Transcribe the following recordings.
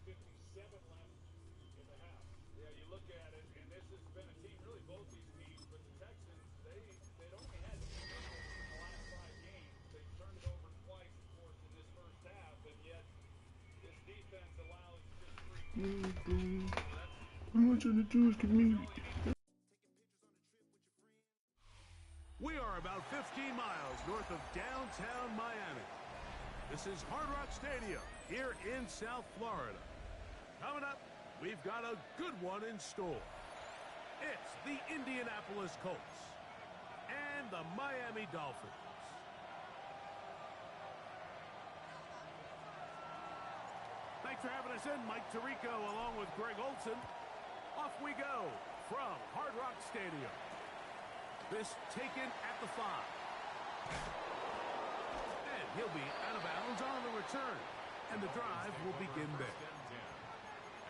Yeah, you look at it, and this has been a team, really both these teams, but the Texans, they'd only had 2 turnovers in the last 5 games. They've turned it over twice, of course, in this first half, and yet this defense allows just 3 points. What am I trying to do is give me... We are about 15 miles north of downtown Miami. This is Hard Rock Stadium here in South Florida. Coming up, we've got a good one in store. It's the Indianapolis Colts and the Miami Dolphins. Thanks for having us in, Mike Tirico, along with Greg Olson. Off we go from Hard Rock Stadium. This taken at the 5. And he'll be out of bounds on the return. And the drive will begin there.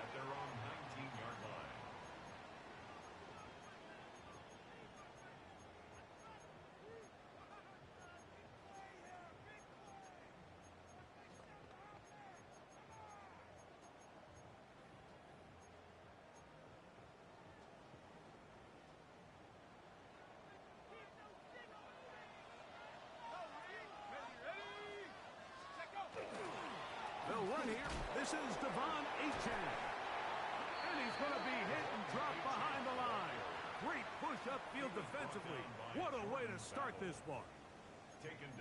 At their own 19-yard line. They'll run here. This is Devon Achane. And he's going to be hit and dropped behind the line. Great push upfield defensively. What a way to start this one.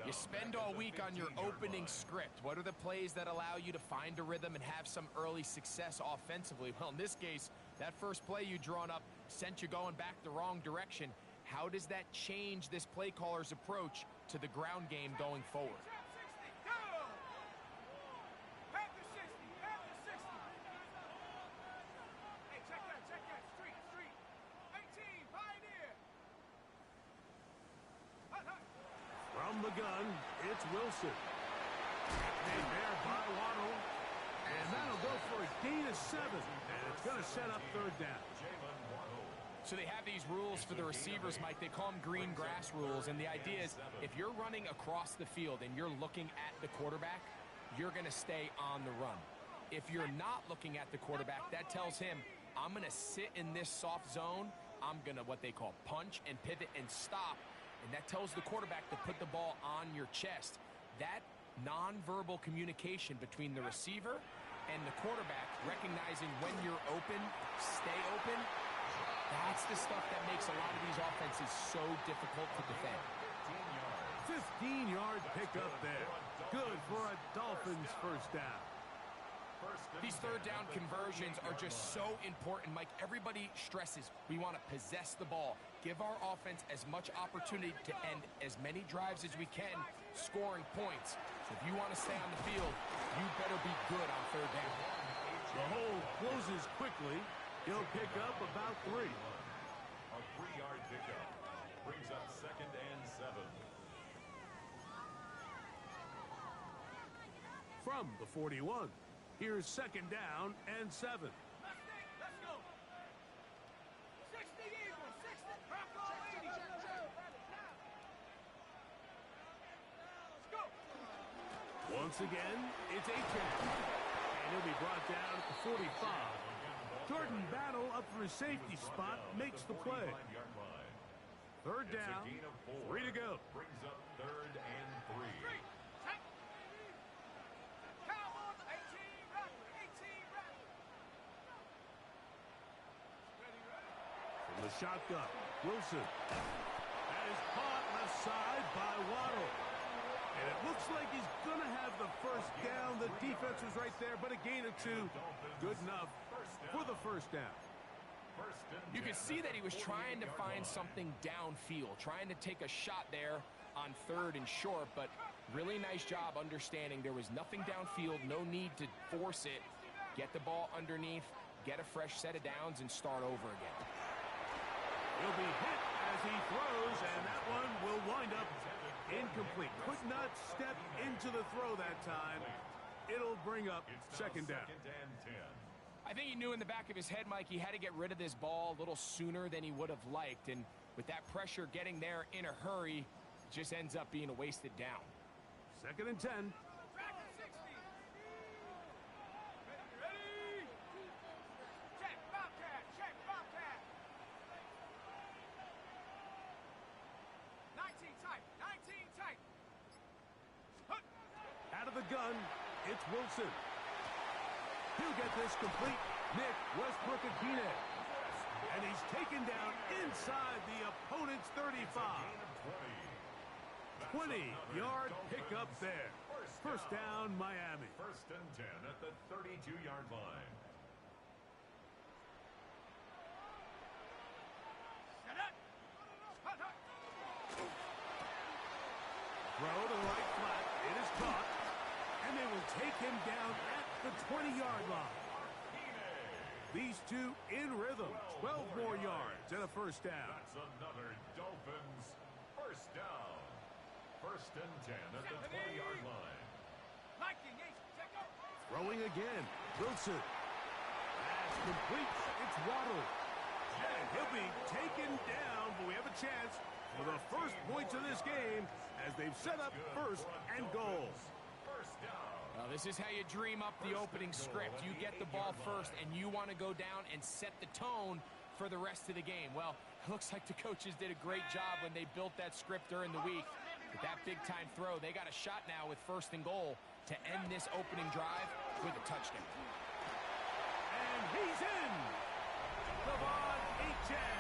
You spend all week on your opening script. What are the plays that allow you to find a rhythm and have some early success offensively? Well, in this case, that first play you drawn up sent you going back the wrong direction. How does that change this play caller's approach to the ground game going forward? From the gun, it's Wilson. Made there by Waddle. And that'll go for a gain of 7. And it's going to set up 3rd down. So they have these rules for the receivers, Mike. They call them green grass rules. And the idea is if you're running across the field and you're looking at the quarterback, you're going to stay on the run. If you're not looking at the quarterback, that tells him, I'm going to sit in this soft zone. I'm going to what they call punch and pivot and stop. And that tells the quarterback to put the ball on your chest. That nonverbal communication between the receiver and the quarterback, recognizing when you're open, stay open, that's the stuff that makes a lot of these offenses so difficult to defend. 15-yard pickup there. Good for a Dolphins first down. These 3rd down conversions are just so important, Mike. Everybody stresses we want to possess the ball, give our offense as much opportunity to end as many drives as we can, scoring points. So if you want to stay on the field, you better be good on 3rd down. The hole closes quickly. He'll pick up about 3. A 3-yard pickup brings up 2nd and 7. From the 41. Here's 2nd down and 7. Let's go. 60 Eagles, 60. Crack all 80. Let's go. Once again, it's Achane. And he'll be brought down at the 45. Jordan Battle up for a safety spot, makes the play. 3rd down, 3 to go. Brings up 3rd and 3. From the shotgun, Wilson. That is caught left side by Waddle. And it looks like he's going to have the first down. The defense was right there, but a gain of 2. Good enough for the first down. You could see that he was trying to find something downfield, trying to take a shot there on 3rd and short, but really nice job understanding there was nothing downfield, no need to force it. Get the ball underneath, get a fresh set of downs, and start over again. He'll be hit as he throws, and that one will wind up incomplete. Could not step into the throw that time. It'll bring up 2nd down. I think he knew in the back of his head, Mike, he had to get rid of this ball a little sooner than he would have liked. And with that pressure getting there in a hurry, it just ends up being a wasted down. 2nd and 10. gun. It's Wilson. He'll get this complete. Nick Westbrook-Akine. And he's taken down inside the opponent's 35. 20-yard pickup there. First down, Miami. First and 10 at the 32-yard line. Throw to the right flat. It is caught. And they will take him down at the 20-yard line. These two in rhythm. 12 more yards and a first down. That's another Dolphins first down. First and 10 at the 20-yard line. Throwing again. Wilson. That's complete. It's Waddle. And he'll be taken down, but we have a chance for the first points of this game as they've set up first and goal. First down. This is how you dream up the opening script. You get the ball first, and you want to go down and set the tone for the rest of the game. Well, it looks like the coaches did a great job when they built that script during the week. With that big-time throw, they got a shot now with first and goal to end this opening drive with a touchdown. And he's in. Devon Achane.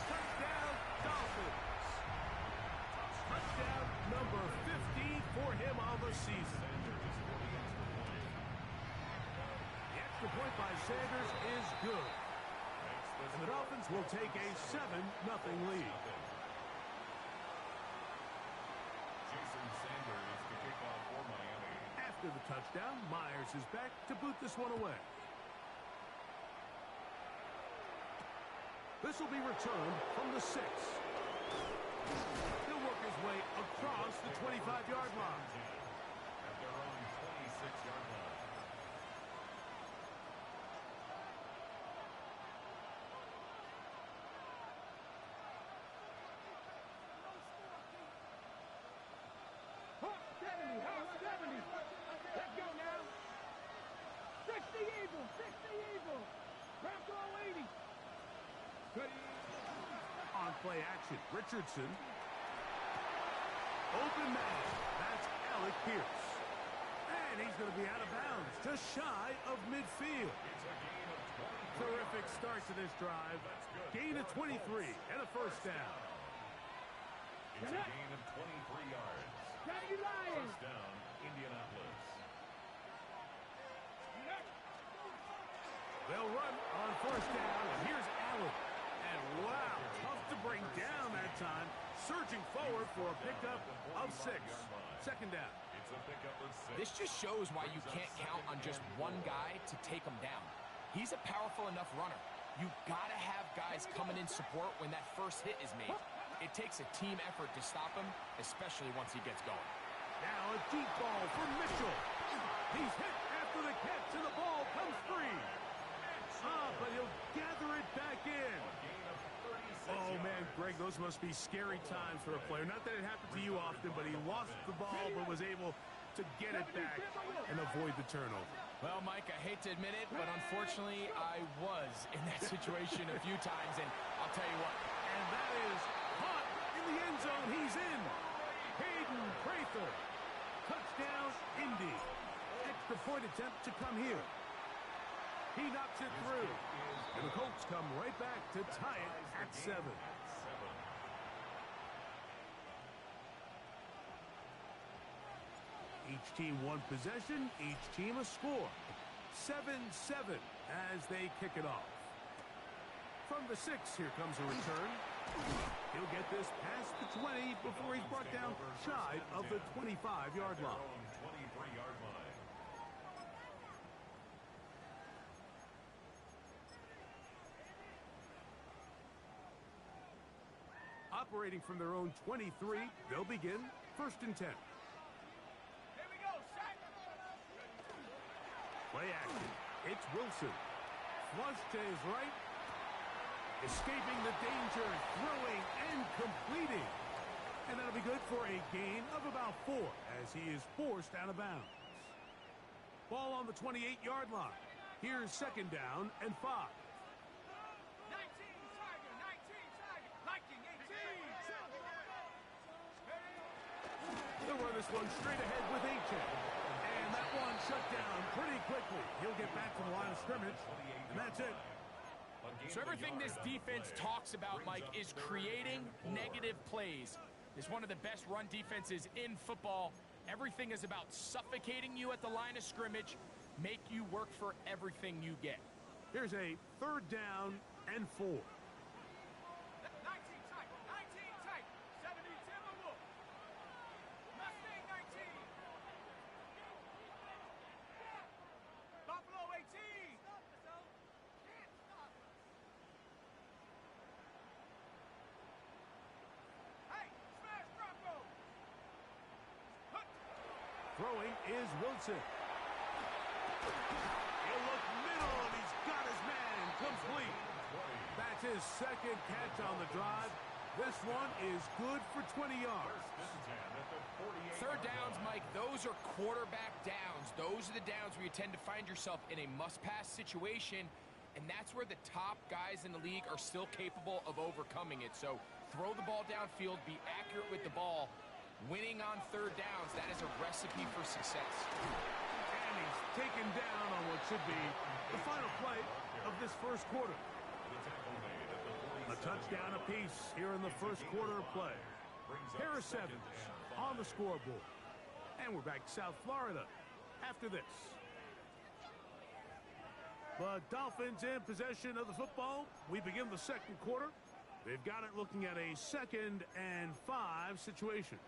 Touchdown, Dolphins. Touchdown number 50 for him on the season. The extra point by Sanders is good. And the Dolphins will take a 7-0 lead. Jason Sanders to kick off for Miami. After the touchdown, Myers is back to boot this one away. This will be returned from the 6. He'll work his way across the 25-yard line. At their own 26-yard line. Let's go now. 60 Eagles, 60 Eagles. Bronco 80. On play action, Richardson. Open man. That's Alec Pierce. And he's going to be out of bounds, just shy of midfield. It's a gain of 23. Terrific start to this drive. Gain of 23 and a first down. It's a gain of 23 yards. First down, Indianapolis. They'll run on first down, and here's Allen. And wow, tough to bring down that time. Surging forward for a pickup of 6. Second down. It's a pickup of 6. This just shows why you can't count on just one guy to take him down. He's a powerful enough runner. You've got to have guys coming in support when that first hit is made. It takes a team effort to stop him, especially once he gets going. Now a deep ball for Mitchell. He's hit after the catch, and the ball comes free. But he'll gather it back in. Oh, man, Greg, those must be scary times for a player. Not that it happened to you often, but he lost the ball but was able to get it back and avoid the turnover. Well, Mike, I hate to admit it, but unfortunately, I was in that situation a few times, and I'll tell you what. And that is caught in the end zone. He's in. Hayden Prather. Touchdown, Indy. Extra point attempt to come here. He knocks it through. And the Colts come right back to tie it at 7. Each team one possession, each team a score. 7-7 as they kick it off. From the 6, here comes a return. He'll get this past the 20 before he's brought down shy of the 25-yard line. 23-yard line. Operating from their own 23, they'll begin first and 10. Here we go, sack. Play action. It's Wilson. Flush to his right. Escaping the danger, throwing and completing. And that'll be good for a gain of about 4 as he is forced out of bounds. Ball on the 28-yard line. Here's second down and 5. 19, Tiger, 19, Tiger. Liking 18. They'll run this one straight ahead with Achane. And that one shut down pretty quickly. He'll get back to the line of scrimmage, and that's it. So everything this defense talks about, Mike, is creating negative plays. It's one of the best run defenses in football. Everything is about suffocating you at the line of scrimmage, make you work for everything you get. Here's a 3rd down and 4. 19 tight, 19 tight. 70 Timberwolf. Mustang 19. Buffalo 18. Hey, smash Bronco. Throwing is Wilson. He'll look middle, and he's got his man complete. That's his 2nd catch on the drive. This one is good for 20 yards. 3rd downs, Mike, those are quarterback downs. Those are the downs where you tend to find yourself in a must-pass situation, and that's where the top guys in the league are still capable of overcoming it. So throw the ball downfield, be accurate with the ball. Winning on 3rd downs, that is a recipe for success. And he's taken down on what should be the final play of this 1st quarter. A touchdown apiece here in the 1st quarter of play. Harris Evans on the scoreboard. And we're back to South Florida after this. The Dolphins in possession of the football. We begin the 2nd quarter. They've got it looking at a 2nd and 5 situation.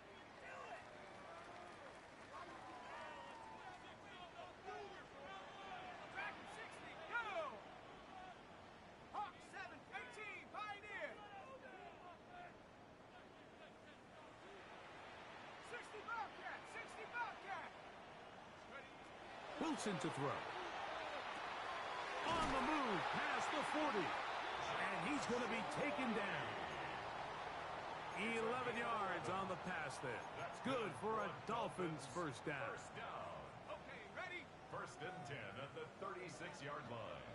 Wilson to throw. On the move past the 40. And he's going to be taken down. 11 yards on the pass there. Good for a Dolphins 1st down. Okay, ready? 1st and 10 at the 36-yard line.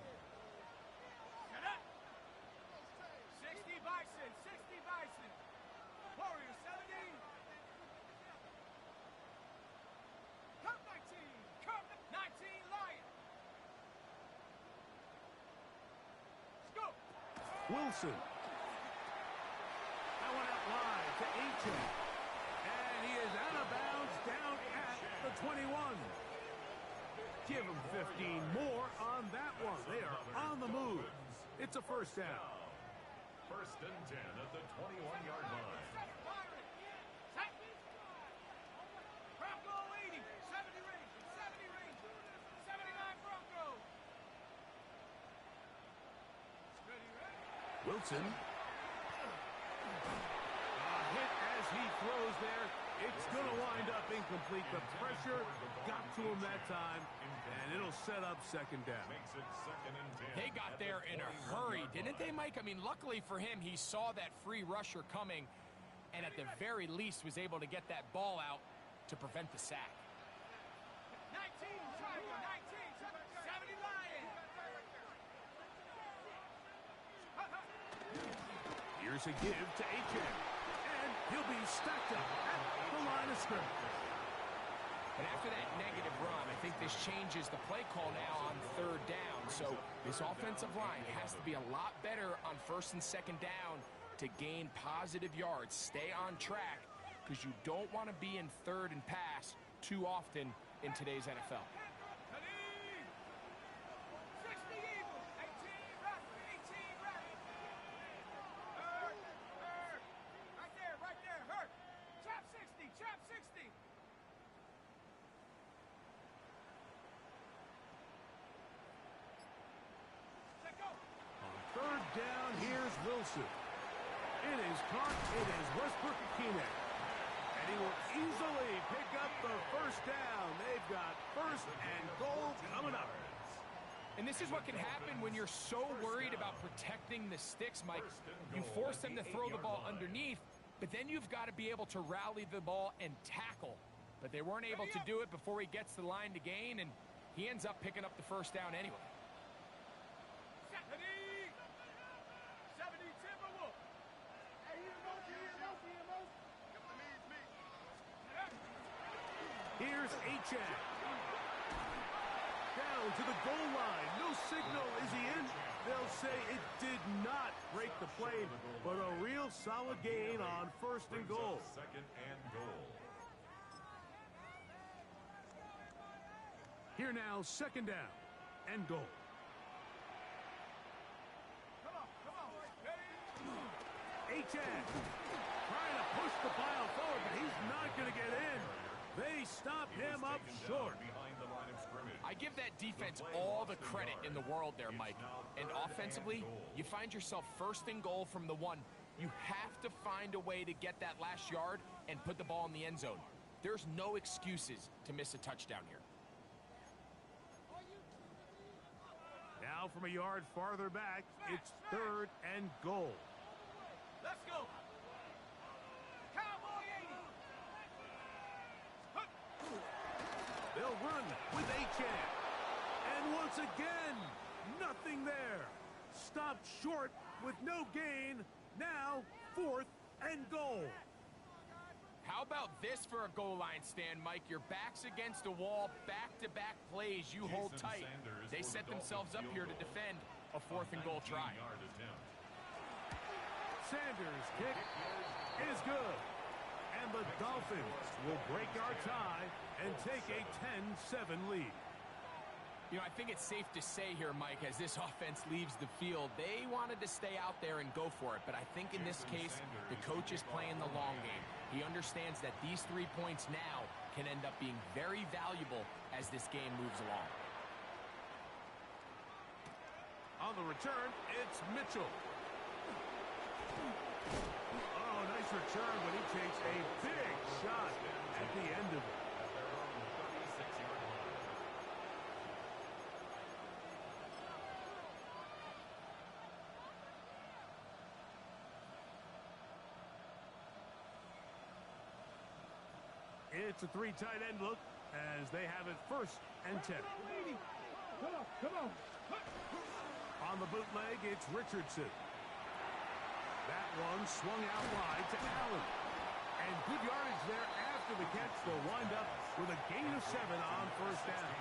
Get up. 60 Bison, 60 Bison. Warrior 70. Cup 19, Cup 19 Lion. Let's go. Wilson. That one out wide to Achen. And he is out of bounds down at the 21. Give him 15 more on that one. They are on the move. It's a 1st down. 1st and 10 at the 21-yard line. Bronco 80, 70 range, 70 range, 79 Bronco. Ready, ready. Wilson. A hit as he throws there. It's going to wind up incomplete. The pressure got to him that time, and it'll set up 2nd down. Makes it 2nd and 10. They got there in a hurry, didn't they, Mike? I mean, luckily for him, he saw that free rusher coming, and at the very least was able to get that ball out to prevent the sack. 19, Tiger, 19, 70 Lion. Here's a give to Achen. And he'll be stacked up at the line of scrimmage. And after that negative run, I think this changes the play call now on 3rd down. So this offensive line has to be a lot better on 1st and 2nd down to gain positive yards. Stay on track because you don't want to be in 3rd and pass too often in today's NFL. 60 Eagles, 18 Rock, 18 Rock. Hurt. Right there, hurt. Chop 60, chop 60. Let go. On 3rd down, here's Wilson. It is caught. It is Westbrook-Akine. And he will easily pick up the 1st down. They've got 1st and goal coming up. And this is what can happen when you're so worried about protecting the sticks, Mike. You force them to throw the ball underneath, but then you've got to be able to rally the ball and tackle. But they weren't able to do it before he gets the line to gain, and he ends up picking up the 1st down anyway. 70 Timberwolf. Here's Achen. down to the goal line. No signal. Is he in? They'll say it did not break the play, but a real solid gain on first and goal. Second and goal. Here now, second down and goal. Achad trying to push the pile forward, but he's not going to get in. They stop him up short. Behind the line of scrimmage. I give that defense all the credit in the world there, Mike. And offensively, you find yourself first and goal from the 1. You have to find a way to get that last yard and put the ball in the end zone. There's no excuses to miss a touchdown here. Now from a yard farther back, it's third and goal. Let's go. Cowboy 80. They'll run with Achad. And once again, nothing there. Stopped short with no gain. Now, fourth and goal. How about this for a goal line stand, Mike? Your back's against a wall, back-to-back plays you hold tight. They set themselves up here to defend a fourth and goal try. Sanders' kick is good. And the Dolphins will break our tie and take a 10-7 lead. You know, I think it's safe to say here, Mike, as this offense leaves the field, they wanted to stay out there and go for it. But I think in this case, the coach is playing the long game. He understands that these 3 points now can end up being very valuable as this game moves along. On the return, it's Mitchell. Oh, nice return, but he takes a big shot at the end of it. It's a 3 tight end look as they have it first and 10. Come on. On the bootleg, it's Richardson. That one swung out wide to Allen. And good yardage there after the catch. They'll wind up with a gain of 7 on first down.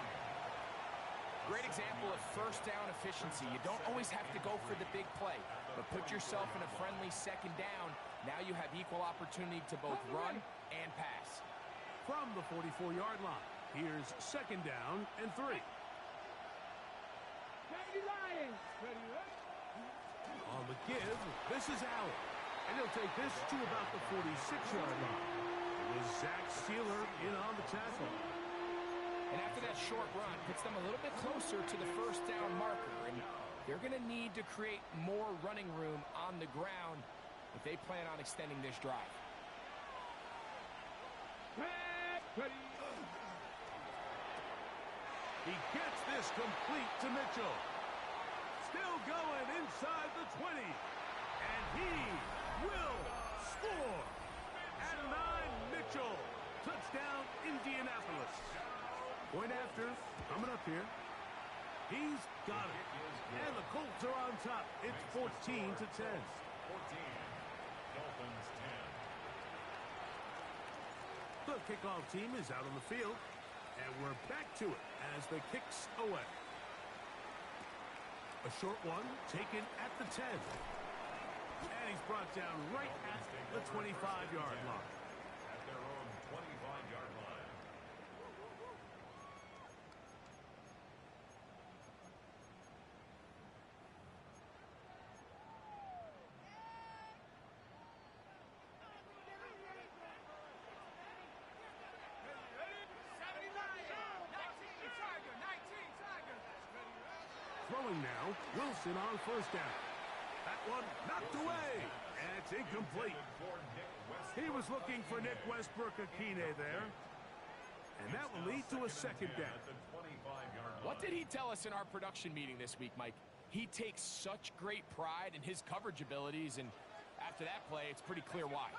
Great example of first down efficiency. You don't always have to go for the big play, but put yourself in a friendly second down. Now you have equal opportunity to both run and pass. From the 44-yard line, here's second down and 3. On the give, this is Allen. And he'll take this to about the 46-yard line. It was Zach Sealer in on the tackle. And after that short run, puts them a little bit closer to the first down marker. And they're going to need to create more running room on the ground if they plan on extending this drive. He gets this complete to Mitchell. Still going inside the 20. And he will score. At 9, Mitchell. Touchdown, Indianapolis. Point after, coming up here. He's got it. And the Colts are on top. It's 14-10. 14. Dolphins 10. The kickoff team is out on the field. And we're back to it as the kick's away. A short one taken at the 10. And he's brought down right at the 25-yard line. At their own 25-yard line. Throwing now, Wilson on first down. That one knocked away, and it's incomplete. He was looking for Nick Westbrook-Akine there, and that will lead to a second down. What did he tell us in our production meeting this week, Mike? He takes such great pride in his coverage abilities, and after that play, it's pretty clear why.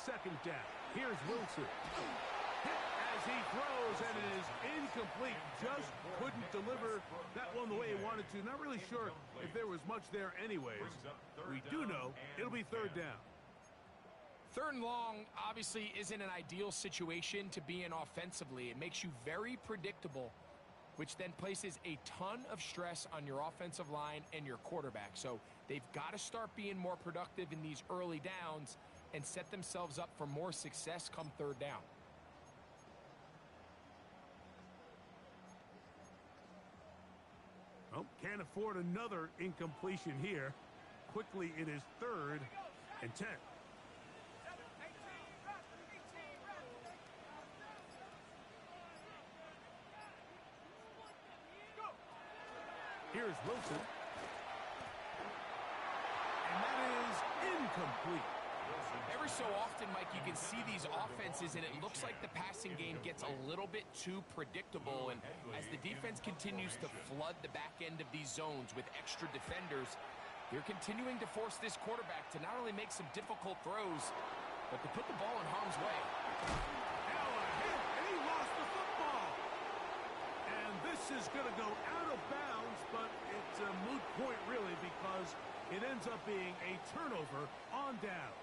second down. Here's Wilson. Hit as he throws, and it is incomplete. Just couldn't deliver that one the way he wanted to. Not really sure if there was much there anyways. We do know it'll be third down. Third and long obviously isn't an ideal situation to be in offensively. It makes you very predictable, which then places a ton of stress on your offensive line and your quarterback. So they've got to start being more productive in these early downs and set themselves up for more success come third down. Oh, can't afford another incompletion here. Quickly, it is 3rd and 10. Here's Wilson. And that is incomplete. Every so often, Mike, you can see these offenses, and it looks like the passing game gets a little bit too predictable. And as the defense continues to flood the back end of these zones with extra defenders, they're continuing to force this quarterback to not only make some difficult throws, but to put the ball in harm's way. Now a hit, and he lost the football. And this is going to go out of bounds, but it's a moot point, really, because it ends up being a turnover on downs.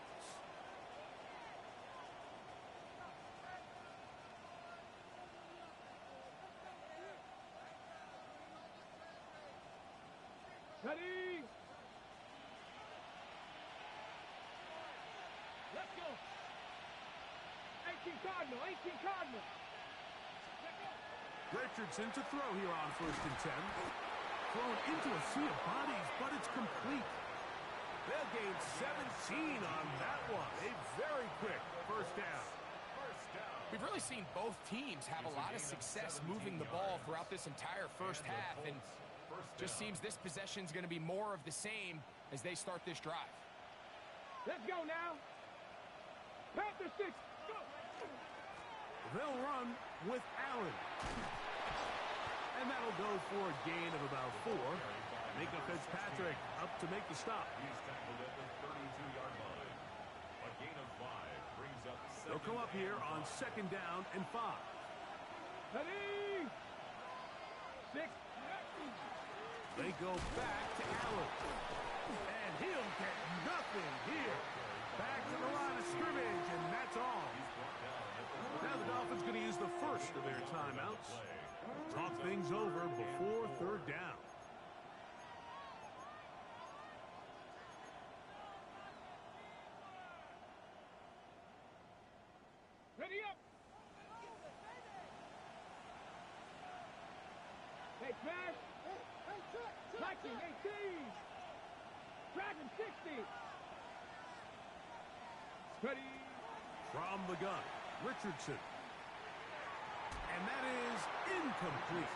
Ready? Let's go. 18 Cardinal, 18 Cardinal. Richardson to throw here on 1st and 10. Thrown into a sea of bodies, but it's complete. They'll gain 17 on that one. A very quick first down. We've really seen both teams have a lot of success moving the ball throughout this entire first half, and just seems this possession is going to be more of the same as they start this drive. Let's go now. Panther 6. Go. They'll run with Allen. And that'll go for a gain of about 4. Micah Fitzpatrick up to make the stop. He's tackled at the 32-yard line. A gain of 5 brings up They'll come up here on 2nd down and 5. Ready? 6. They go back to Allen. And he'll get nothing here. Back to the line of scrimmage, and that's all. Now the Dolphins going to use the first of their timeouts. Talk things over before 3rd down. Ready up. Hey, smash. Viking 18. Dragon 60. Ready. From the gun, Richardson. And that is incomplete.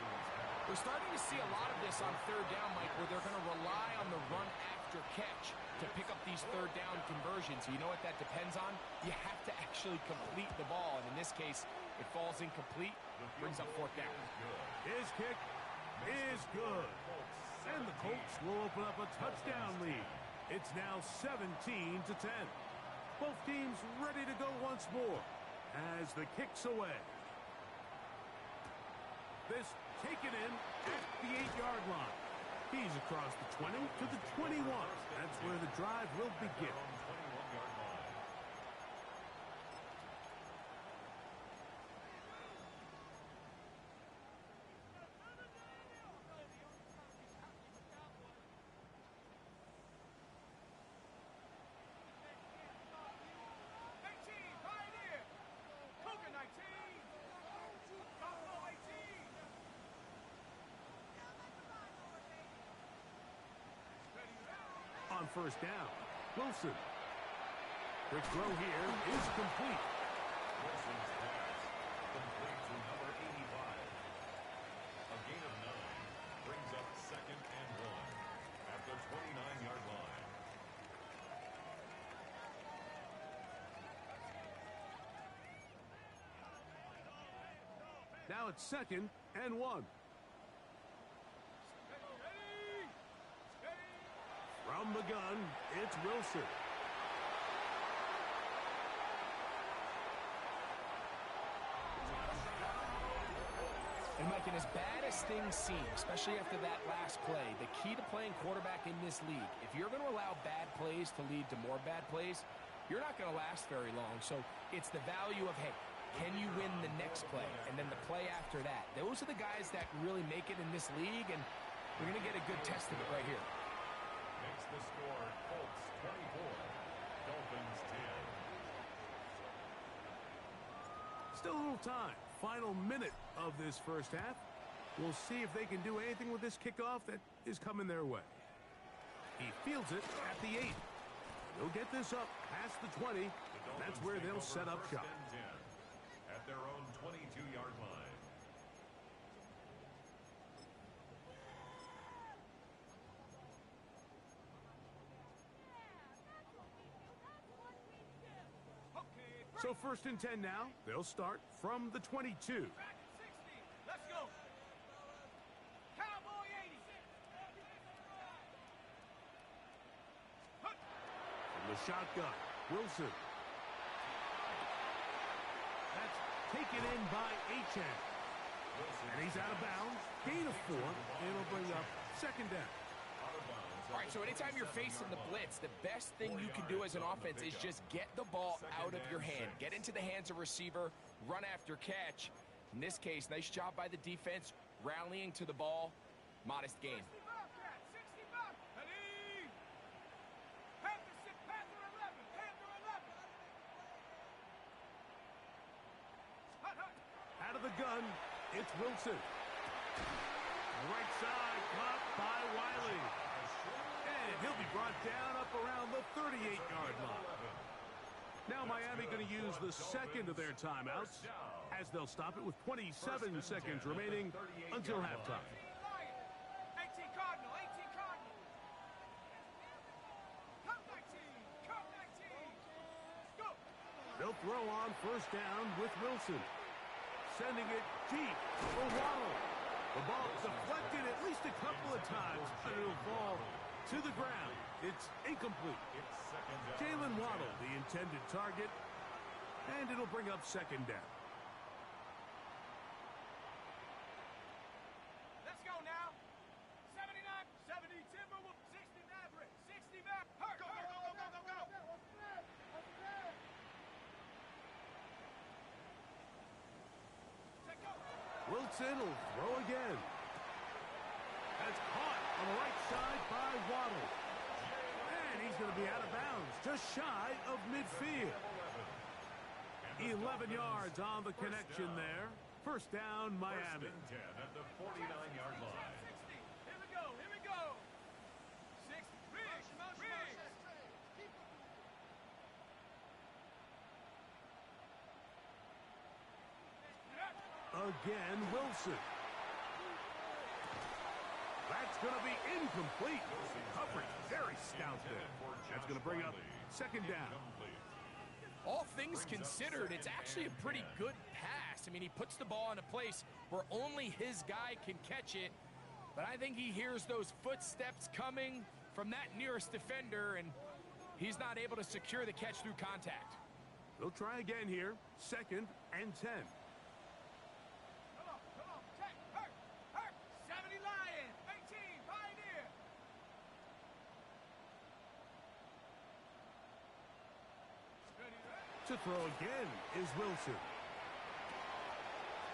We're starting to see a lot of this on 3rd down, Mike, where they're going to rely on the run after catch to pick up these 3rd down conversions. You know what that depends on? You have to actually complete the ball, and in this case, it falls incomplete, brings up 4th down. His kick is good. And the Colts will open up a touchdown lead. It's now 17-10. Both teams ready to go once more as the kick's away. This taken in at the 8-yard line. He's across the 20 to the 21. That's where the drive will begin. On 1st down, Wilson. Quick throw here is complete. Wilson's pass complete to number 85. A gain of 9 brings up 2nd and 1 at the 29-yard line. Now it's 2nd and 1. From the gun, it's Wilson. Mike, and as bad as things seem, especially after that last play, the key to playing quarterback in this league, if you're going to allow bad plays to lead to more bad plays, you're not going to last very long. So it's the value of, hey, can you win the next play? And then the play after that. Those are the guys that really make it in this league, and we're going to get a good test of it right here. Makes the score Colts 24, Dolphins 10. Still a little time. Final minute of this first half. We'll see if they can do anything with this kickoff that is coming their way. He fields it at the 8. They'll get this up past the 20. That's where they'll set up shop. At their own 22-yard line. So 1st and 10 now. They'll start from the 22. Back at 60. Let's go. Cowboy 80. From the shotgun, Wilson. That's taken in by Achane. And he's out of bounds. Gain of 4. It'll bring up 2nd down. All right, so anytime you're facing the blitz, the best thing you can do as an offense is just get the ball out of your hand. Get into the hands of receiver, run after catch. In this case, nice job by the defense, rallying to the ball. Modest gain. 60 Bobcat, 60 Bob. Ready. Panther 11. Panther 11. Hut, hut. Out of the gun, it's Wilson. Right side, caught by Wiley. And he'll be brought down up around the 38-yard line. Now Miami going to use the second of their timeouts as they'll stop it with 27 seconds remaining until halftime. 18 Cardinal, 18 Cardinal. Come 19, come 19. Go. They'll throw on 1st down with Wilson. Sending it deep for Waddle. The ball deflected at least a couple of times, but it'll fall to the ground. It's incomplete. Jalen Waddle, the intended target, and it'll bring up 2nd down. Let's go now. 79, 70 Timberwolves, 60 Maverick, 60 Maverick. Hurt, go, go, go, go, go, go, go. Take go. Wilson will throw again. That's caught on the right side by Waddle. And he's going to be out of bounds, just shy of midfield. 11 yards on the connection there. 1st down, Miami. 1st and 10 at the 49-yard line. 60. Here we go, here we go. 6, Riggs, Riggs. Again, Wilson. That's going to be incomplete. Coverage very stout there. That's going to bring up 2nd down. All things considered, it's actually a pretty good pass. I mean, he puts the ball in a place where only his guy can catch it. But I think he hears those footsteps coming from that nearest defender, and he's not able to secure the catch through contact. They'll try again here. 2nd and 10. Come on, check, hurt, 70 Lion, 18 Pioneer. To throw again is Wilson.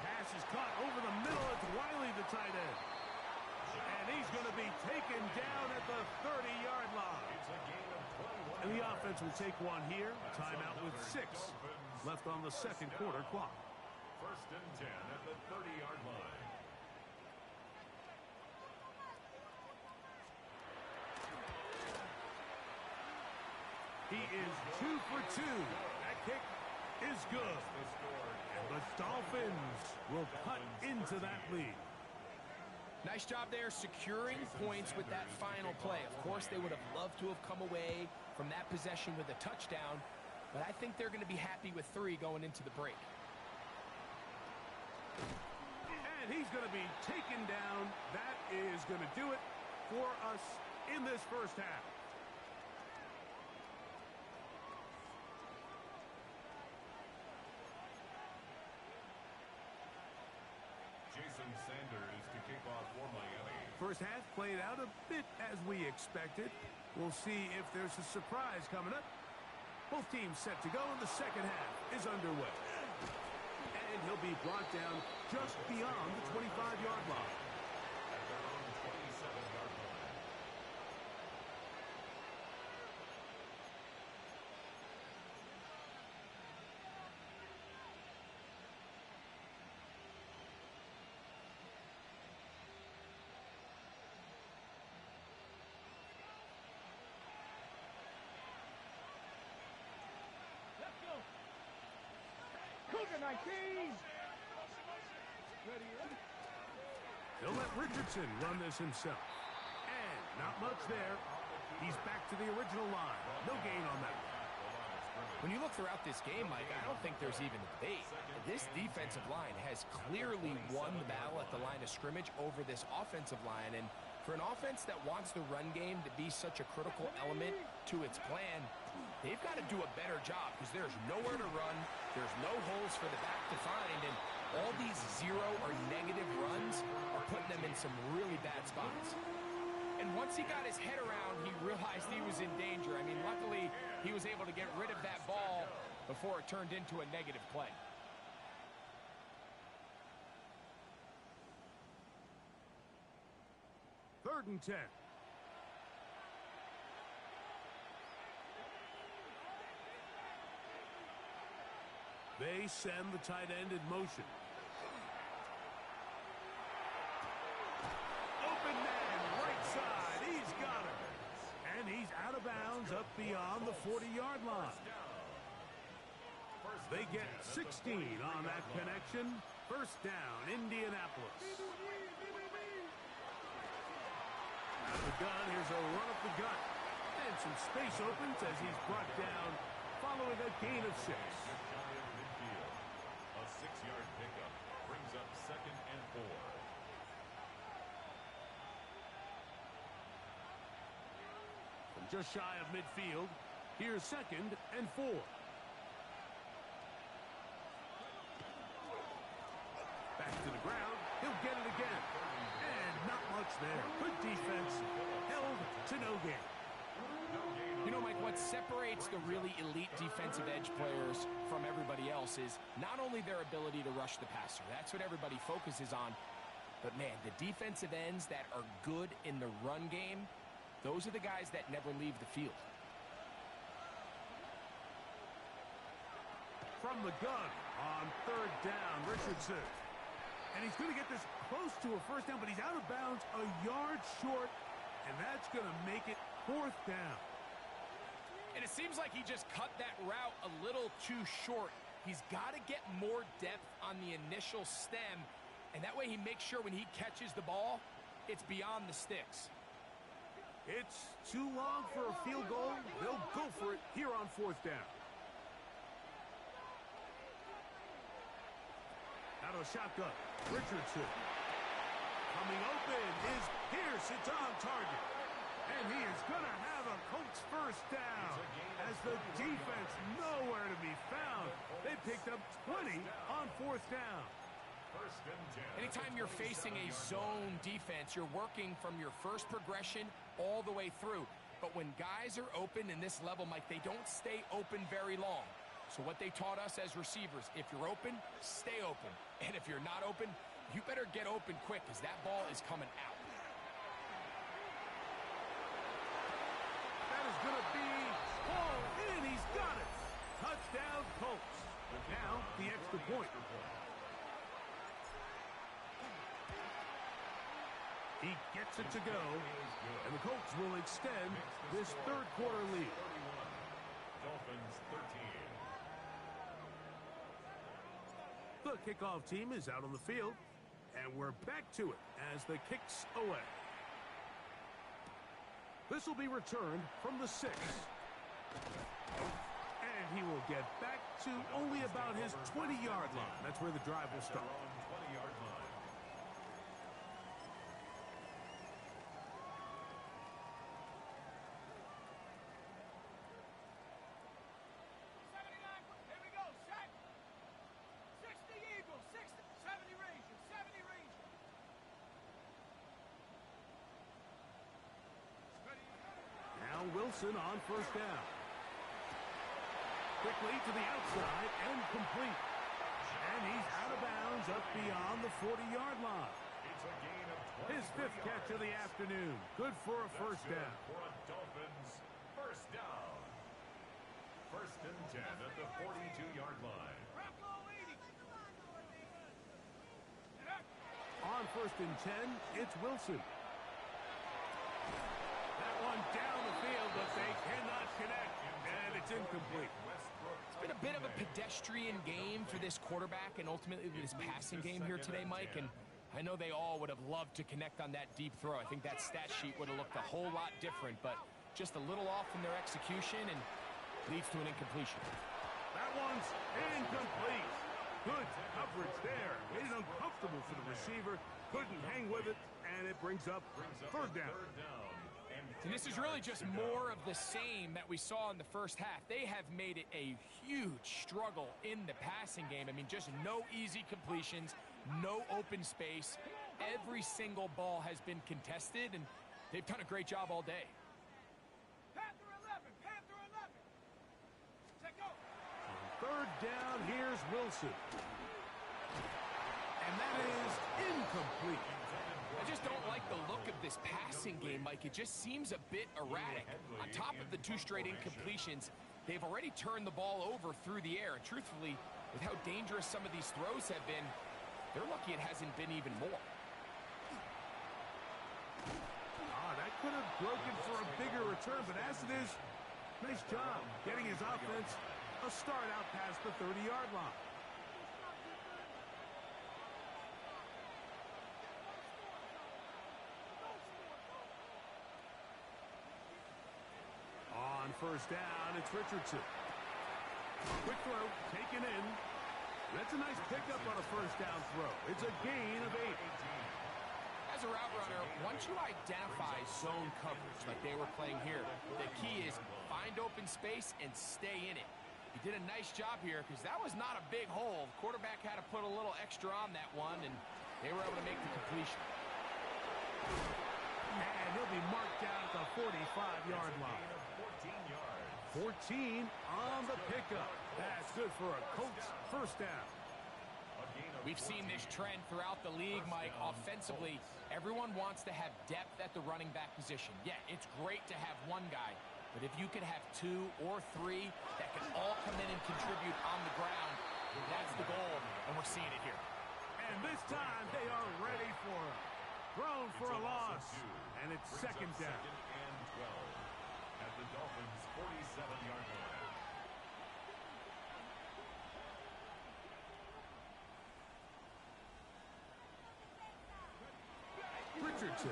Pass is caught over the middle. It's Wiley, the tight end. And he's going to be taken down at the 30-yard line. And the offense will take one here. Timeout with 6 left on the 2nd quarter clock. 1st and 10 at the 30-yard line. He is 2 for 2. That kick is good. And the Dolphins will cut into that lead. Nice job there securing points with that final play. Of course, they would have loved to have come away from that possession with a touchdown, but I think they're going to be happy with 3 going into the break. And he's going to be taken down. That is going to do it for us in this first half. Jason Sanders. first half played out a bit as we expected. We'll see if there's a surprise coming up. Both teams set to go, and the second half is underway. And he'll be brought down just beyond the 25-yard line. At their own 27-yard line. Let's go. Cougar 19. Ready, ready. He'll let Richardson run this himself. And not much there. He's back to the original line. No gain on that. When you look throughout this game, Mike, I don't think there's even a debate. This defensive line has clearly won the battle at the line of scrimmage over this offensive line. And for an offense that wants the run game to be such a critical element to its plan, they've got to do a better job because there's nowhere to run. There's no holes for the back to find. And all these zero or negative runs are putting them in some really bad spots. And once he got his head around, he realized he was in danger. I mean, luckily, he was able to get rid of that ball before it turned into a negative play. Third and 10. They send the tight end in motion. Open man, right side. He's got it. And he's out of bounds up beyond the 40-yard line. They get 16 on that connection. First down, Indianapolis. Out of the gun, here's a run up the gut. And some space opens as he's brought down following a gain of 6. A 6-yard pickup brings up 2nd and 4. From just shy of midfield, here's 2nd and 4. Back to the ground. He'll get it again. And not much there. Good defense. Held to no gain. You know, Mike, what separates the really elite defensive edge players from everybody else is not only their ability to rush the passer. That's what everybody focuses on. But, man, the defensive ends that are good in the run game, those are the guys that never leave the field. From the gun on 3rd down, Richardson. And he's going to get this close to a first down, but he's out of bounds a yard short, and that's going to make it 4th down. And it seems like he just cut that route a little too short. He's got to get more depth on the initial stem, and that way he makes sure when he catches the ball, it's beyond the sticks. It's too long for a field goal. They'll go for it here on 4th down. Out of the shotgun, Richardson. Coming open is Pierce. It's on target. And he is going to have a Colts first down as the defense nowhere to be found. They picked up 20 on 4th down. Anytime you're facing a zone defense, you're working from your first progression all the way through. But when guys are open in this level, Mike, they don't stay open very long. So what they taught us as receivers, if you're open, stay open. And if you're not open, you better get open quick because that ball is coming out. That is going to be hauled in. He's got it. Touchdown, Colts. Now the extra point. He gets it to go, and the Colts will extend this 3rd quarter lead. Dolphins 13. The kickoff team is out on the field, and we're back to it as the kick's away. This will be returned from the 6. And he will get back to only about his 20-yard line. That's where the drive will start. 20-yard line. Wilson on first down. Quickly to the outside and complete. And he's out of bounds up beyond the 40-yard line. It's a gain of 20 His fifth catch of the afternoon. Good for a first down. For a Dolphins first down. First and 10 at the 42-yard line. On first and 10, it's Wilson. That one down the field, but they cannot connect, and it's incomplete. It's been a bit of a pedestrian game for this quarterback and ultimately this passing game here today, Mike. And I know they all would have loved to connect on that deep throw. I think that stat sheet would have looked a whole lot different, but just a little off in their execution and leads to an incompletion. That one's incomplete. Good coverage there. Made it uncomfortable for the receiver. Couldn't hang with it, and it brings up third down. And this is really just more of the same that we saw in the first half. They have made it a huge struggle in the passing game. I mean, just no easy completions, no open space. Every single ball has been contested, and they've done a great job all day. Panther 11, Panther 11. Check go. On third down, here's Wilson. And that is incomplete. I just don't like the look of this passing game, Mike. It just seems a bit erratic. On top of the two straight incompletions, they've already turned the ball over through the air. And truthfully, with how dangerous some of these throws have been, they're lucky it hasn't been even more. That could have broken for a bigger return, but as it is, nice job getting his offense a start out past the 30-yard line. On first down, it's Richardson. Quick throw, taken in. That's a nice pickup on a first down throw. It's a gain of 8. As a route runner, once you identify zone coverage like they were playing here, the key is find open space and stay in it. He did a nice job here because that was not a big hole. The quarterback had to put a little extra on that one, and they were able to make the completion. And he'll be marked down at the 45-yard line. 14 on the pickup. That's good for a Colts first down. We've seen this trend throughout the league, Mike. Offensively, everyone wants to have depth at the running back position. Yeah, it's great to have one guy, but if you can have 2 or 3 that can all come in and contribute on the ground, that's the goal, and we're seeing it here. And this time, they are ready for it. Thrown for a loss, and it's second down. And 12 at the Dolphins' 47-yard line. Richardson.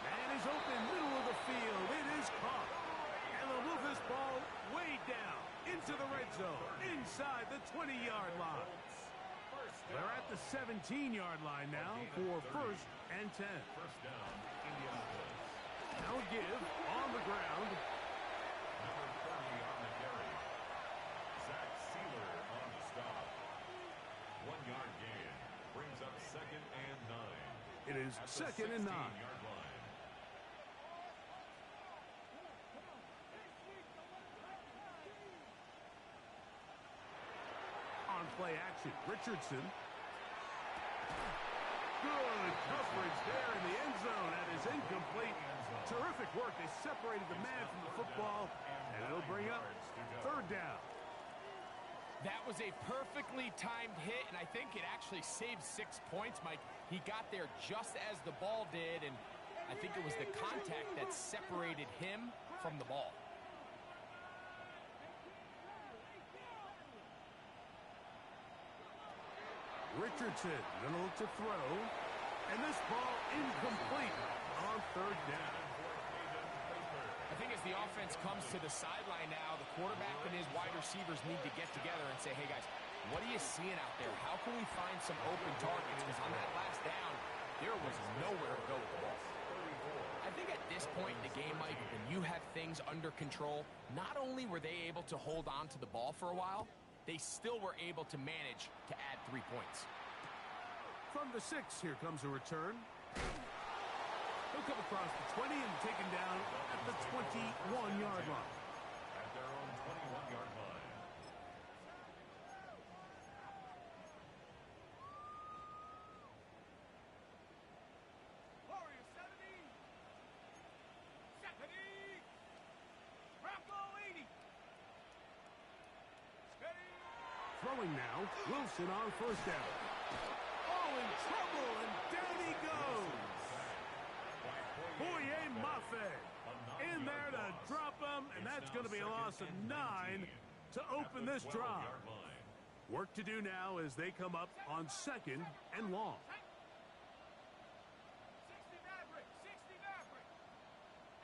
Man is open, middle of the field. It is caught. And they'll move this ball way down into the red zone, inside the 20-yard line. They're at the 17-yard line now for first and 10. First down, Indianapolis. Now a give on the ground. Number 30 on the carry. Zach Sealer on the stop. 1-yard gain. Brings up second and 9. It is second and 9. 16-yard line. On play action, Richardson. Good coverage there in the end zone. That is incomplete. Terrific work. They separated the man from the football, and it'll bring up third down. That was a perfectly timed hit, and I think it actually saved 6 points, Mike. He got there just as the ball did, and I think it was the contact that separated him from the ball. Richardson gonna look to throw, and this ball incomplete on third down. I think as the offense comes to the sideline now, the quarterback and his wide receivers need to get together and say, hey guys, what are you seeing out there? How can we find some open targets? Because on that last down, there was nowhere to go with the ball. I think at this point in the game, Mike, when you have things under control, not only were they able to hold on to the ball for a while, they still were able to manage to add 3 points. From the 6, here comes a return. He'll come across the 20 and taken down at the 21-yard line. At their own 21-yard line. Warrior 70. 70. Bronco 80. Steady. Throwing now, Wilson on first down. Oh, in trouble, and down he goes. Boye Mafe in there to drop him, and that's going to be a loss of 9 to open this drive. Work to do now as they come up on 2nd and long. 60 Maverick. 60 Maverick.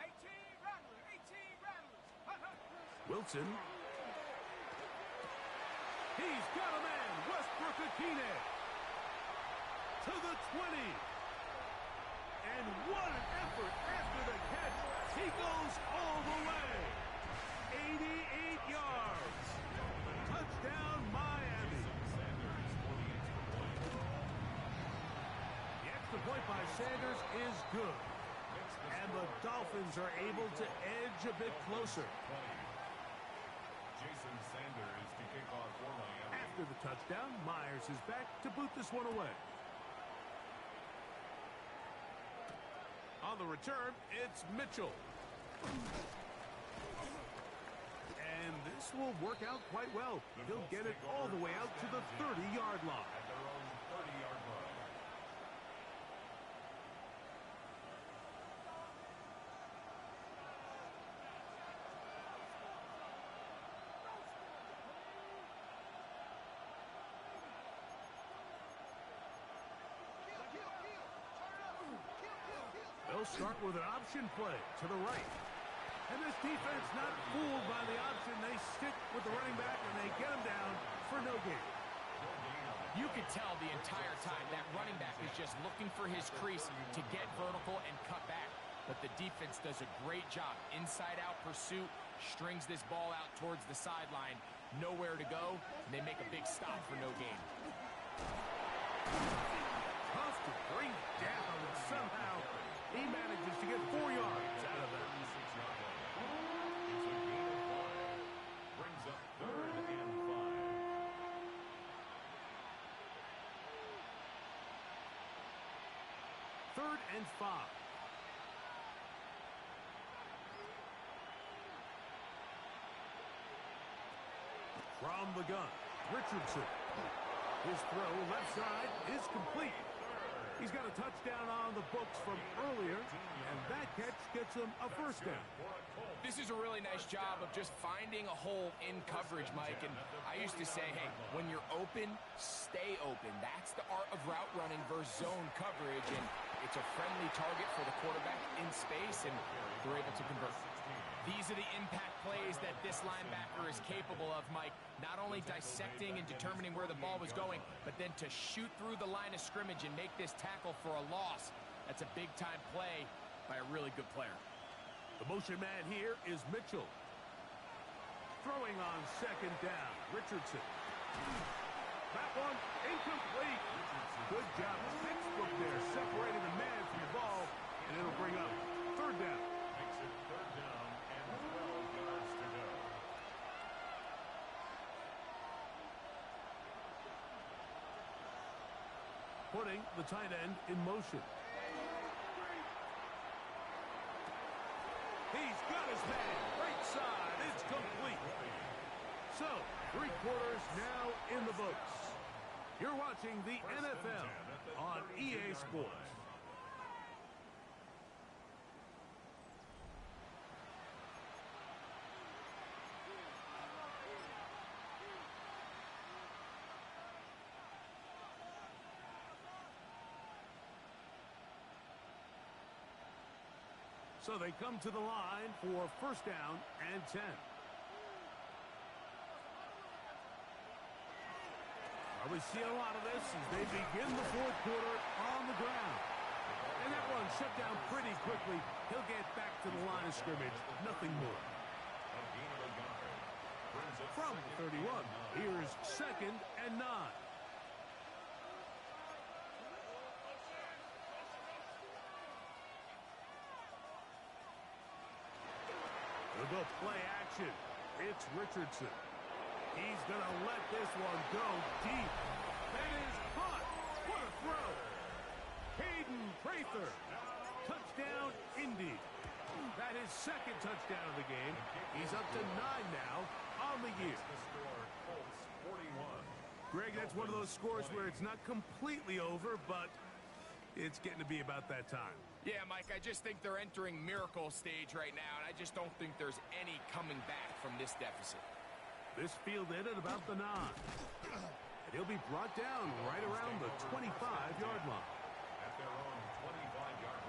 18 Rattler. 18 Rattlers. Wilson. He's got a man. Westbrook Akine to the 20. And what an effort after the catch. He goes all the way. 88 yards. Touchdown, Miami. The extra point by Sanders is good. And the Dolphins are able to edge a bit closer. Jason Sanders to kick off for Miami. After the touchdown, Myers is back to boot this one away. On the return, it's Mitchell. And this will work out quite well. He'll get it all the way out to the 30-yard line. At their own 30-yard line. They'll start with an option play to the right. And this defense not fooled by the option. They stick with the running back, and they get him down for no gain. You could tell the entire time that running back is just looking for his crease to get vertical and cut back. But the defense does a great job. Inside-out pursuit, strings this ball out towards the sideline. Nowhere to go, and they make a big stop for no gain. Tough to bring down, and somehow he manages to get 4 yards out of that. It's a gain of 5. Brings up 3rd and 5. Third and 5. From the gun, Richardson. His throw left side is complete. He's got a touchdown on the books from earlier, and that catch gets him a first down. This is a really nice job of just finding a hole in coverage, Mike. And I used to say, hey, when you're open, stay open. That's the art of route running versus zone coverage. And it's a friendly target for the quarterback in space, and they're able to convert. These are the impact plays that this linebacker is capable of, Mike. Not only dissecting and determining where the ball was going, but then to shoot through the line of scrimmage and make this tackle for a loss. That's a big-time play by a really good player. The motion man here is Mitchell. Throwing on 2nd down, Richardson. That one incomplete. Good job. Textbook there, separating the man from the ball, and it'll bring up 3rd down. Makes it 3rd down and 12 yards to go. Putting the tight end in motion. He's got his man. Right side. It's complete. So, 3 quarters now in the books. You're watching the NFL on EA Sports. So they come to the line for first down and 10. We see a lot of this as they begin the 4th quarter on the ground. And that one shut down pretty quickly. He'll get back to the line of scrimmage. Nothing more. From the 31, here's 2nd and 9. They'll go play action. It's Richardson. He's going to let this one go deep. That is caught. What a throw. Caden Prather. Touchdown, Indy. That is second touchdown of the game. He's up to 9 now on the year. The score, Colts 41. Greg, that's one of those scores where it's not completely over, but it's getting to be about that time. Yeah, Mike, I just think they're entering miracle stage right now, and I just don't think there's any coming back from this deficit. This fielded at about the 9. And he'll be brought down right around the 25-yard line. At their own 25-yard line.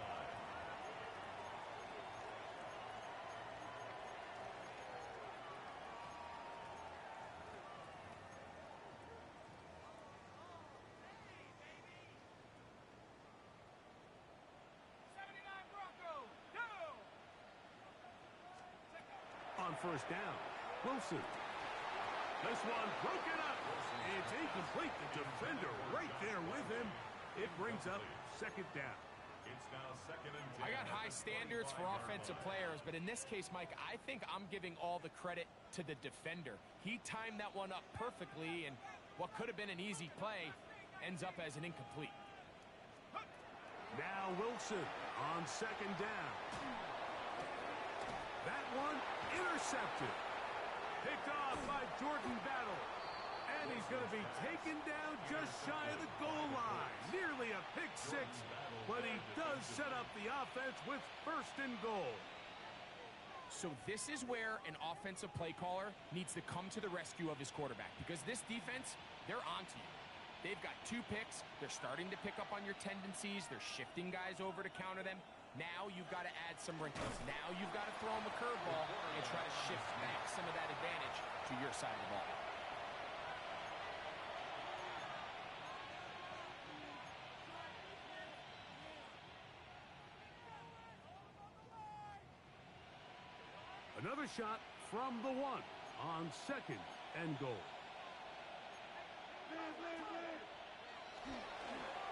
On first down, Wilson. This one broken up. It's incomplete. The defender right there with him. It brings up second down. It's now second and 10. I got high standards for offensive players, but in this case, Mike, I think I'm giving all the credit to the defender. He timed that one up perfectly, and what could have been an easy play ends up as an incomplete. Now Wilson on second down. That one intercepted. Picked off by Jordan Battle. And he's going to be taken down just shy of the goal line. Nearly a pick six, but he does set up the offense with first and goal. So this is where an offensive play caller needs to come to the rescue of his quarterback, because this defense, they're onto you. They've got 2 picks. They're starting to pick up on your tendencies. They're shifting guys over to counter them. Now you've got to add some wrinkles. Now you've got to throw them a curveball and try to shift back some of that advantage to your side of the ball. Another shot from the 1 on second and goal.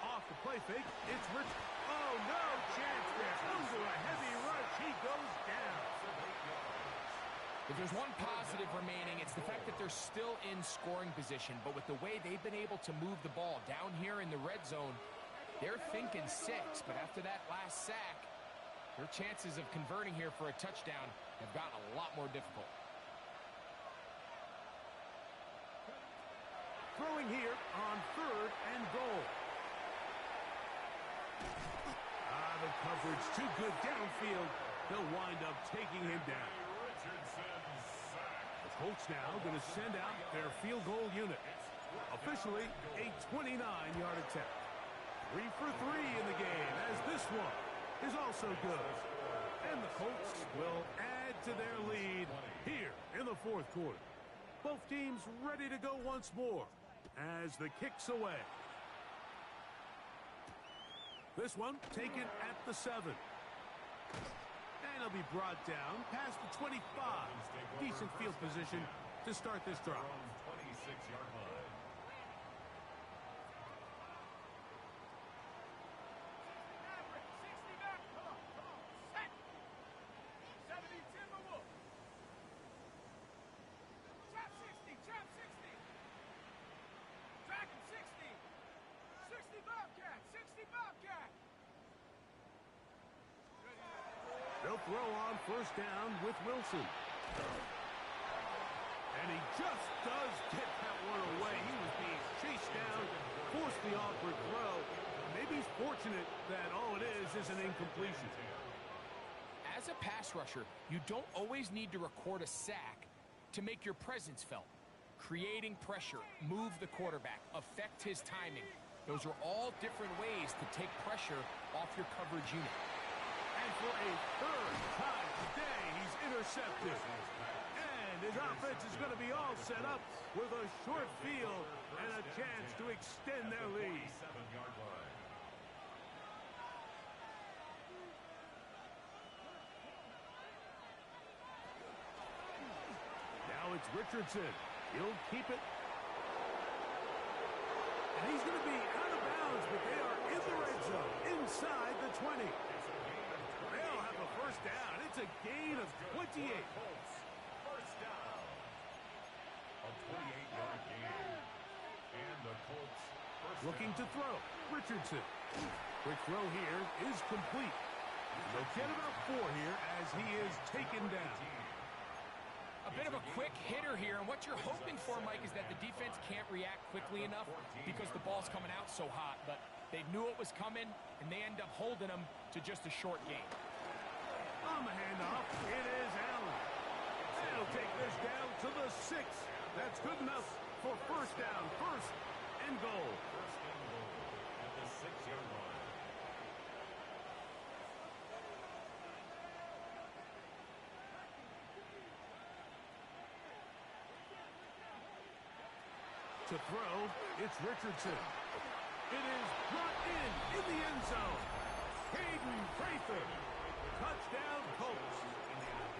Off the play fake, it's Rich. Oh, no chance there. Under a heavy rush, he goes down. If there's one positive remaining, it's the fact that they're still in scoring position. But with the way they've been able to move the ball down here in the red zone, they're thinking 6. But after that last sack, their chances of converting here for a touchdown have gotten a lot more difficult. Throwing here on third and goal. The coverage too good downfield. They'll wind up taking him down. The Colts now going to send out their field goal unit. Officially a 29-yard attempt. 3 for 3 in the game, as this one is also good. And the Colts will add to their lead here in the fourth quarter. Both teams ready to go once more as the kick's away. This one taken at the 7. And he'll be brought down past the 25. Decent field position to start this drive. 26-yard line. They'll throw on first down with Wilson. And he just does get that one away. He was being chased down, forced the awkward throw. Maybe he's fortunate that all it is an incompletion. As a pass rusher, you don't always need to record a sack to make your presence felt. Creating pressure, move the quarterback, affect his timing. Those are all different ways to take pressure off your coverage unit. And for a third time today, he's intercepted. And his offense is going to be all set up with a short field and a chance to extend their lead. 7-yard line. Now it's Richardson. He'll keep it. And he's going to be out of bounds, but they are in the red zone, inside the 20. They'll have a first down. It's a gain of 28. looking to throw. Richardson. Quick throw here is complete. They'll get about 4 here as he is taken down. A bit of a quick hitter here, and what you're hoping for, Mike, is that the defense can't react quickly enough because the ball's coming out so hot, but they knew it was coming, and they end up holding them to just a short game. On the handoff, it is Allen. They'll take this down to the 6. That's good enough for first down, first and goal. First and goal at the 6-yard line. To throw, it's Richardson. It is brought in the end zone. Hayden Prather. Touchdown, Colts.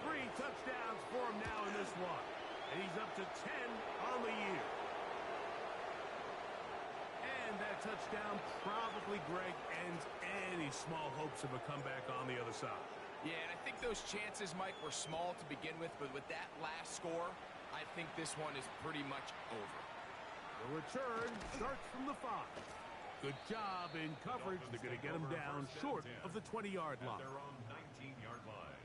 3 touchdowns for him now in this one. And he's up to 10 on the year. And that touchdown probably, Greg, ends any small hopes of a comeback on the other side. Yeah, and I think those chances, Mike, were small to begin with, but with that last score, I think this one is pretty much over. The return starts from the 5. Good job in coverage. They're going to get him down short of the 20-yard line. At their own 19-yard line.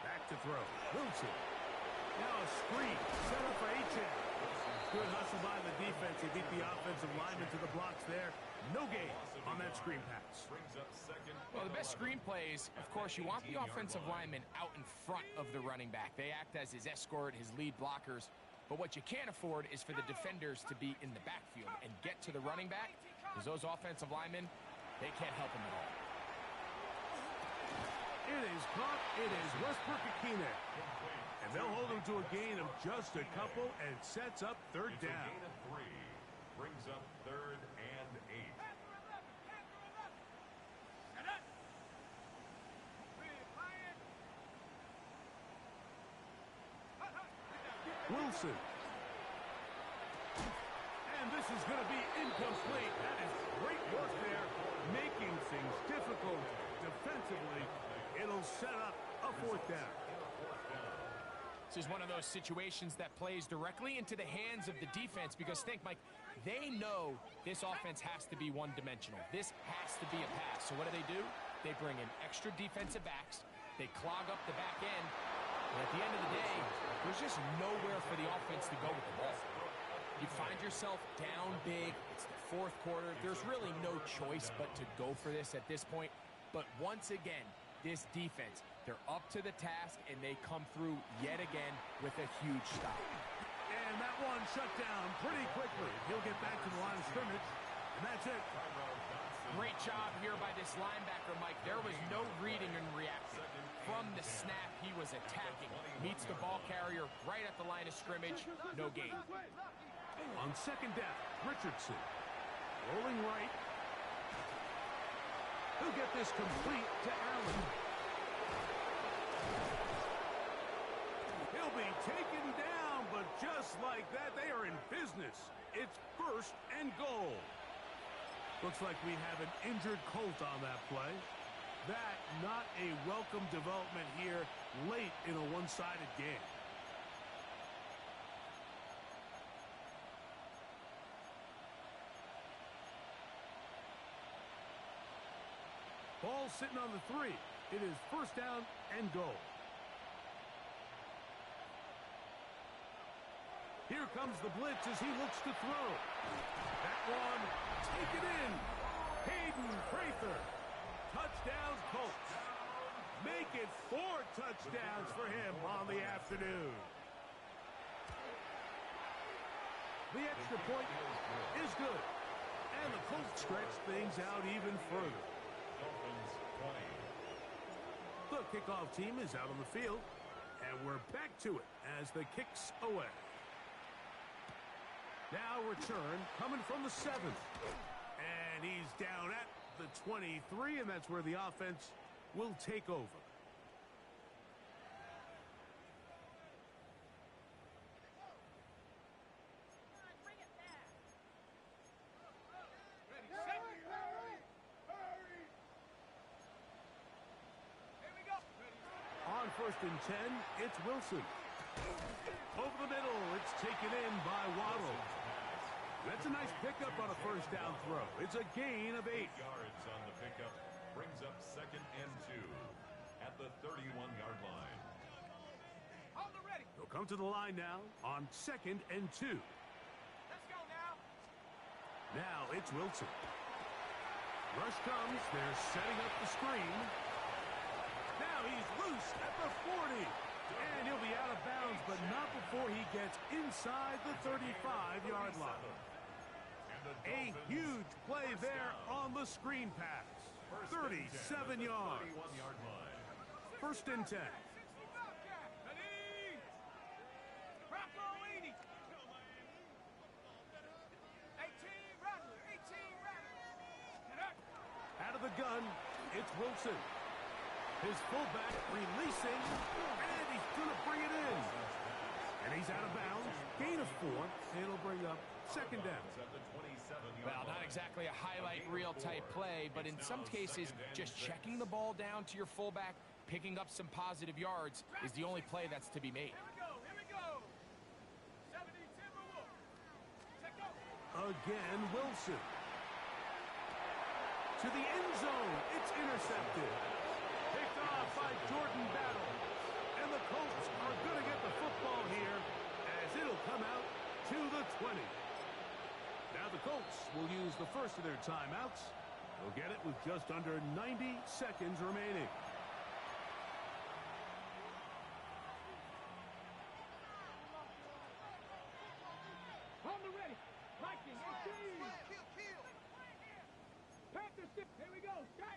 Back to throw. Wilson. Now a screen set up for Achane. Good hustle by the defense. They beat the offensive lineman to the blocks there. No gain on that screen pass. Brings up second. Well, the best screen plays, of course, you want the offensive lineman out in front of the running back. They act as his escort, his lead blockers. But what you can't afford is for the defenders to be in the backfield and get to the running back, because those offensive linemen, they can't help him at all. It is caught. It is Westbrook-Akine. And they'll hold him to a gain of just a couple and sets up third It's a down. gain of 3. Brings up 3rd and 8. Wilson. And this is going to be incomplete. That is great work there, making things difficult defensively. It'll set up a 4th down. This is one of those situations that plays directly into the hands of the defense because think, Mike, they know this offense has to be one-dimensional. This has to be a pass. So what do? They bring in extra defensive backs. They clog up the back end. And at the end of the day, there's just nowhere for the offense to go with the ball. You find yourself down big. It's the 4th quarter. There's really no choice but to go for this at this point. But once again, this defense, they're up to the task, and they come through yet again with a huge stop. And that one shut down pretty quickly. He'll get back to the line of scrimmage, and that's it. Great job here by this linebacker, Mike. There was no reading and reacting. From the snap, he was attacking. Meets the ball carrier right at the line of scrimmage. No gain. On 2nd down, Richardson. Rolling right. He'll get this complete to Allen. He'll be taken down, but just like that, they are in business. It's 1st and goal. Looks like we have an injured Colt on that play. That not a welcome development here late in a one-sided game. Ball sitting on the 3. It is 1st down and goal. Here comes the blitz as he looks to throw. That one, taken in. Hayden Prather. Touchdown, Colts. Make it 4 touchdowns for him on the afternoon. The extra point is good. And the Colts stretch things out even further. Dolphins 20. The kickoff team is out on the field. And we're back to it as the kick's away. Now return coming from the 7th. And he's down at the 23, and that's where the offense will take over. First and 10, it's Wilson. Over the middle, it's taken in by Waddle. That's a nice pickup on a first down throw. It's a gain of 8. 8 yards on the pickup. Brings up second and 2 at the 31-yard line. Hold it ready. They'll come to the line now on second and 2. Let's go now. Now it's Wilson. Rush comes. They're setting up the screen. Now he's loose at the 40. And he'll be out of bounds, but not before he gets inside the 35-yard line. A huge play there on the screen pass. 37 yards. 31-yard line. First and 10. Ready. Bronco 80. 18 Rattler. 18 Rattler. Out of the gun, it's Wilson. His fullback releasing, and he's going to bring it in. And he's out of bounds. Gain of 4, and it'll bring up second down. Well, not exactly a highlight reel type play, but in some cases, just checking the ball down to your fullback, picking up some positive yards is the only play that's to be made. Here we go. 70 Timberwolf. Check out. Again, Wilson. To the end zone. It's intercepted. Picked off by Jordan Battle. And the Colts are going to get the football here as it'll come out to the 20. Now the Colts will use the first of their timeouts. They'll get it with just under 90 seconds remaining. On the ready. Lightning. 18. Panthers. Here we go. Shot.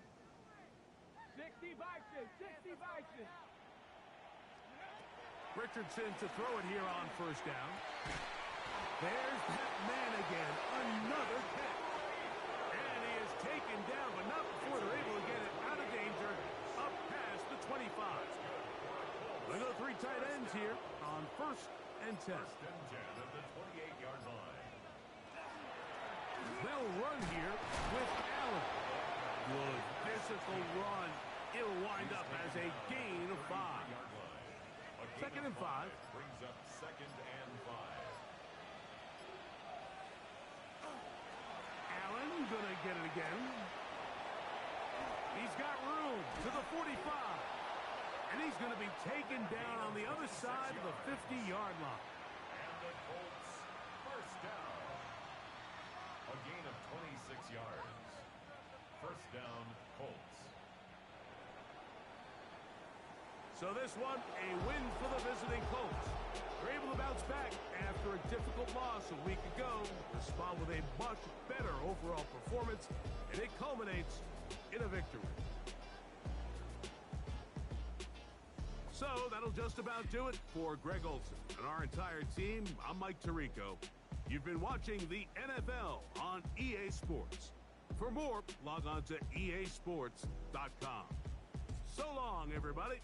60 Bison. 60 Bison. Richardson to throw it here on first down. There's that man again. Another catch. And he is taken down, but not before they're able to get it out of danger up past the 25. They go 3 tight ends here on first and 10. First and 10 at the 28-yard line. They'll run here with Allen. Good physical run. It'll wind up as a gain of 5. Second and 5. Brings up second and 5. Allen gonna get it again. He's got room to the 45. And he's gonna be taken down on the other side of the 50-yard line. And the Colts first down. A gain of 26 yards. First down, Colts. So this one, a win for the visiting Colts. They're able to bounce back after a difficult loss a week ago. Respond with a much better overall performance, and it culminates in a victory. So that'll just about do it for Greg Olson and our entire team. I'm Mike Tirico. You've been watching the NFL on EA Sports. For more, log on to easports.com. So long, everybody.